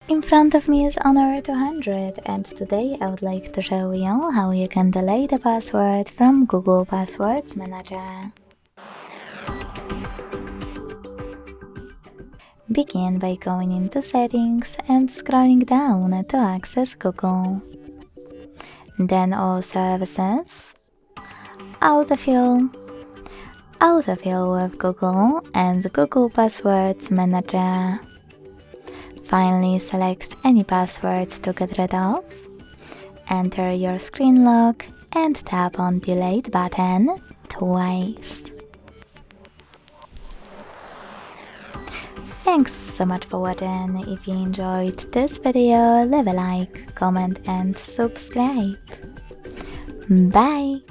In front of me is Honor 200, and today I would like to show you how you can delete a password from Google Passwords Manager. Begin by going into Settings and scrolling down to access Google. Then all Services, Autofill, Autofill with Google and Google Passwords Manager. Finally, select any passwords to get rid of, enter your screen lock and tap on Delete button twice. Thanks so much for watching. If you enjoyed this video, leave a like, comment and subscribe. Bye!